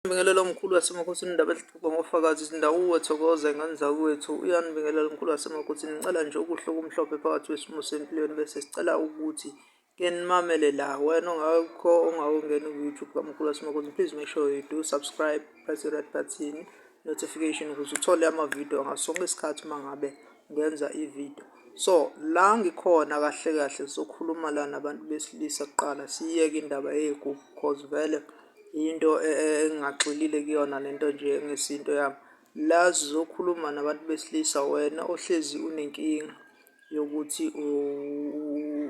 Ngibingelela omkhulu wasemakhosini indaba ezixoxa ngofakazi izindawo Thokoza ingane zakwethu uyanibingelela omkhulu wasemakhosini. Ngicela nje ukuhloka umhlophe phakathi wesimo sempilweni bese sicela ukuthi ke nimamele la. Wena ongakho ongawungena ku-YouTube kamkhulu wasemakhosini, please make sure you do subscribe, press the red button notification ukuze uthole amavidiyo ngasonke isikhathi uma ngabe ngenza ividiyo. So la ngikhona kahle kahle sizokhuluma la nabantu besilisa kuqala, siyeke indaba yegubhu cause vele into engingagxilile kuyona lento nje ngesinto yami. La sizokhuluma nabantu besilisa, wena ohlezi unenkinga yokuthi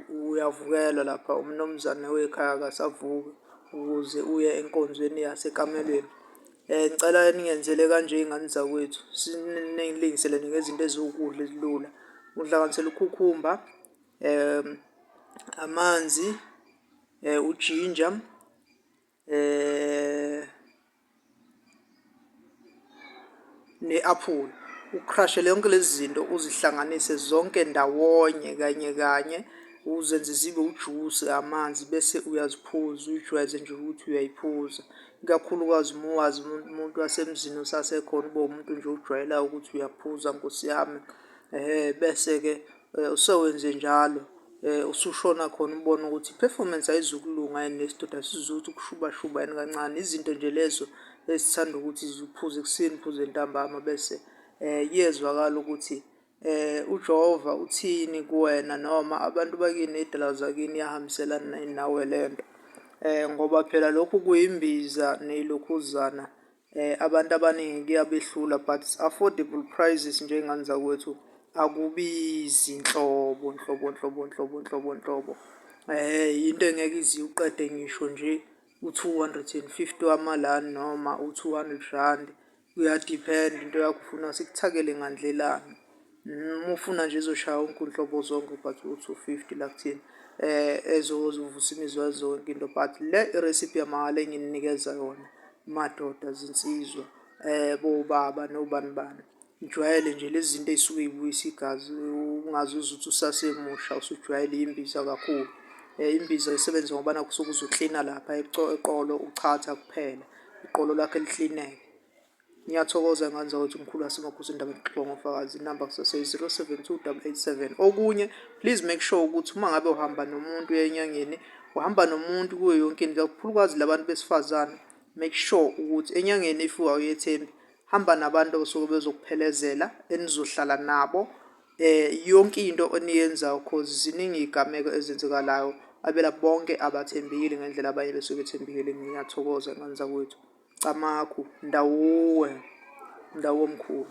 uyavukelwa lapha umnumzane wekhaya akasavuki ukuze uye enkonzweni yasekamelweni. Ngicela ningenzele kanje iy'ngane zakwethu, sinilungiselele ngezinto eziwukudla ezilula. Uhlanganisela ukhukhumba, amanzi, ujinja, ne-aphula. Ukhrashe yonke lezi zinto uzihlanganise zonke ndawonye kanye uzenze zibe ujusi amanzi bese uyaziphuza, uyijwayeze nje ukuthi uyayiphuza. Ikakhulukazi uma wazi umuntu wasemzini usasekhona ube umuntu nje ujwayelayo ukuthi uyaphuza Nkosi yami. Bese-ke usewenze njalo usushona khona ubona ukuthi i-performance ayizukulunga yini nesidoda asizukuthi ukushubashuba yini kancane. Izinto nje lezo ezithanda ukuthi ziphuze ekuseni uphuze ntambama bese kuyezwakala ukuthi uJehova uthini kuwena noma abantu bakini ey'dala zakini iyahambiselana nawe lento. Ngoba phela lokhu kuyimbiza neyilokhuzana, abantu abaningi kuyabehlula but affordable prices njengey'ngane zakwethu akubizi nhlobo. Into engeke ize uqede ngisho nje u-250 wamalandi noma u-200 kuyadiphenda into yakho ufuna sikuthakele ngandlelani. Uma ufuna nje ezoshaya wonke unhlobo zonke but u-250 la kuthini ezovusa imizwa zonke into. But le iresipi yamahhala engininikeza yona madoda, zinsizwa, bobaba nobani, ijwayele nje lezi zinto ey'suke y'buyisa igazi, ungazuzi ukuthi usasemusha usujwayele imbiza kakhulu. Imbiza isebenza ngobana kusuke kuzoklina lapha eqolo uchatha kuphela, iqolo lakhe liklineke. Ngiyathokoza ngane zakwethu mkhulu wasemakhosini indaba exoxa ngofakazi. Inamba kusase-072 887. Okunye, please make sure ukuthi uma ngabe uhamba nomuntu enyangeni, uhamba nomuntu kuyo yonke into, kakhulukazi labantu besifazane, make sure ukuthi enyangeni if awuyethembi, hamba nabantu abasuke bezokuphelezela enizohlala nabo yonke into eniyenzayo cause ziningi iy'gameko ezenzekalayo abela bonke abathembekile ngendlela abanye besuke bethembekile. Ngiyathokoza ngane zakwethu, camakho, ndawo mkhulu.